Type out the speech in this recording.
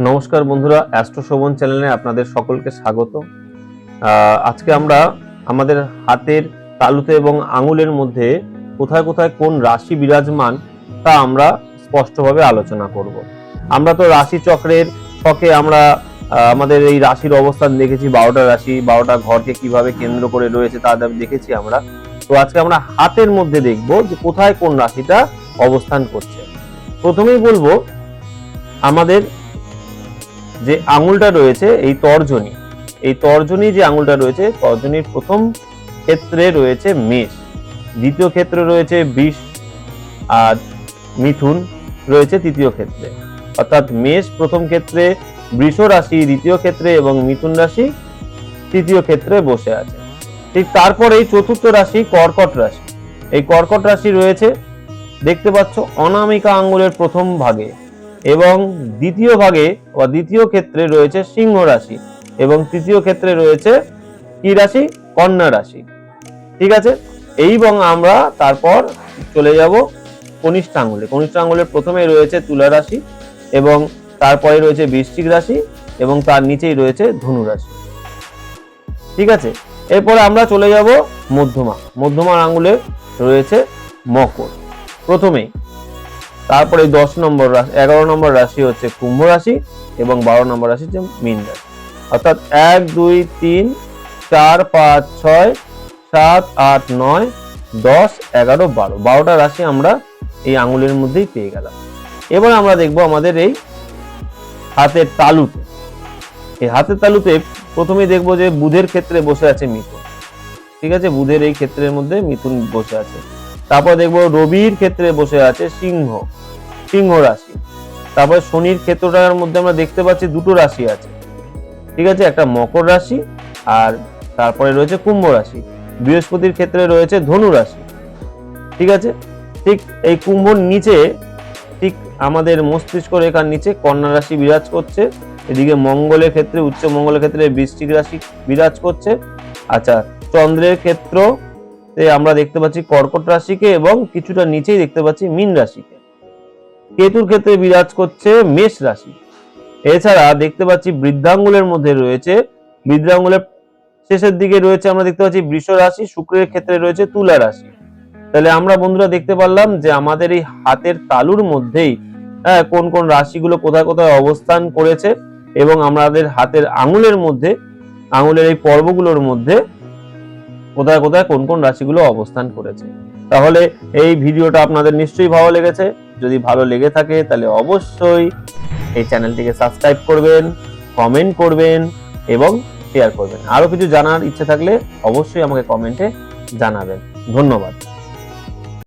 নমস্কার বন্ধুরা, অ্যাস্ট্রো শোভন চ্যানেলে আপনাদের সকলকে স্বাগত। আজকে আমরা আমাদের হাতের তালুতে এবং আঙুলের মধ্যে কোথায় কোথায় কোন রাশি বিরাজমান তা আমরা স্পষ্টভাবে আলোচনা করব। আমরা তো রাশি চক্রের ছকে আমরা আমাদের এই রাশির অবস্থান দেখেছি, 12টা রাশি 12টা ঘরকে কিভাবে কেন্দ্র করে রয়েছে তা দেখেছি আমরা। তো আজকে আমরা হাতের মধ্যে দেখব যে কোথায় কোন রাশিটা অবস্থান করছে। প্রথমেই বলবো আমাদের যে আঙুলটা রয়েছে এই তর্জনী যে আঙুলটা রয়েছে, তর্জনীর প্রথম ক্ষেত্রে রয়েছে মেষ, দ্বিতীয় ক্ষেত্রে রয়েছে বৃষ, আর মিথুন রয়েছে তৃতীয় ক্ষেত্রে। অর্থাৎ মেষ প্রথম ক্ষেত্রে, বৃষ রাশি দ্বিতীয় ক্ষেত্রে এবং মিথুন রাশি তৃতীয় ক্ষেত্রে বসে আছে। ঠিক তারপরেই চতুর্থ রাশি কর্কট রাশি। এই কর্কট রাশি রয়েছে দেখতে পাচ্ছ অনামিকা আঙ্গুলের প্রথম ভাগে, এবং দ্বিতীয় ভাগে বা দ্বিতীয় ক্ষেত্রে রয়েছে সিংহ রাশি, এবং তৃতীয় ক্ষেত্রে রয়েছে কি রাশি? কন্যা রাশি। ঠিক আছে, এবং আমরা তারপর চলে যাব কনিষ্ঠ আঙ্গুলে। কনিষ্ঠ আঙ্গুলের প্রথমে রয়েছে তুলা রাশি, এবং তারপরে রয়েছে বৃশ্চিক রাশি, এবং তার নিচেই রয়েছে ধনু রাশি। ঠিক আছে, এরপরে আমরা চলে যাব মধ্যমার আঙ্গুলে রয়েছে মকর প্রথমেই। তারপরে 10 নম্বর রাশি, 11 নম্বর রাশি হচ্ছে কুম্ভ রাশি, এবং 12 নম্বর রাশি হচ্ছে মীন রাশি। অর্থাৎ 1 2 3 4 5 6 7 8 9 10 11 12 12টা রাশি আমরা এই আঙ্গুলের মধ্যেই পেয়ে গেলাম। এবার আমরা দেখব আমাদের এই হাতের তালুতে। এই হাতের তালুতে প্রথমে দেখব যে বুধের ক্ষেত্রে বসে আছে মিথুন। ঠিক আছে, বুধের এই ক্ষেত্রের মধ্যে মিথুন বসে আছে। তারপর দেখব রবির ক্ষেত্রে বসে আছে সিংহ রাশি। তারপর শনির ক্ষেত্রটার মধ্যে আমরা দেখতে পাচ্ছি দুটো রাশি আছে। ঠিক আছে, একটা মকর রাশি আর তারপরে রয়েছে কুম্ভ রাশি। বৃহস্পতির ক্ষেত্রে রয়েছে ধনু রাশি। ঠিক আছে, ঠিক এই কুম্ভর নিচে, ঠিক আমাদের মস্তিষ্ক রেখার নিচে কন্যা রাশি বিরাজ করছে। এদিকে মঙ্গলের ক্ষেত্রে, উচ্চ মঙ্গলের ক্ষেত্রে বৃশ্চিক রাশি বিরাজ করছে। আচ্ছা, চন্দ্রের ক্ষেত্র আমরা দেখতে পাচ্ছি কর্কট রাশিকে, এবং কিছুটা নিচেই দেখতে পাচ্ছি মীন রাশিকে। কেতুর ক্ষেত্রে বিরাজ করছে মেষ রাশি। এছাড়া দেখতে পাচ্ছি বৃদ্ধাঙ্গুলের মধ্যে রয়েছে, বৃদ্ধাঙ্গুলের শেষের দিকে রয়েছে আমরা দেখতে পাচ্ছি বৃষ রাশি, শুক্রের ক্ষেত্রে রয়েছে তুলা রাশি। তাহলে আমরা বন্ধুরা দেখতে পারলাম যে আমাদের এই হাতের তালুর মধ্যেই কোন কোন রাশিগুলো কোথায় কোথায় অবস্থান করেছে, এবং আমাদের হাতের আঙুলের মধ্যে, আঙুলের এই পর্বগুলোর মধ্যে কোথায় কোথায় কোন কোন রাশিগুলো অবস্থান করেছে। তাহলে এই ভিডিওটা আপনাদের নিশ্চয়ই ভালো লেগেছে। যদি ভালো লেগে থাকে তাহলে অবশ্যই এই চ্যানেলটিকে সাবস্ক্রাইব করবেন, কমেন্ট করবেন এবং শেয়ার করবেন। আরো কিছু জানার ইচ্ছে থাকলে অবশ্যই আমাকে কমেন্টে জানাবেন। ধন্যবাদ।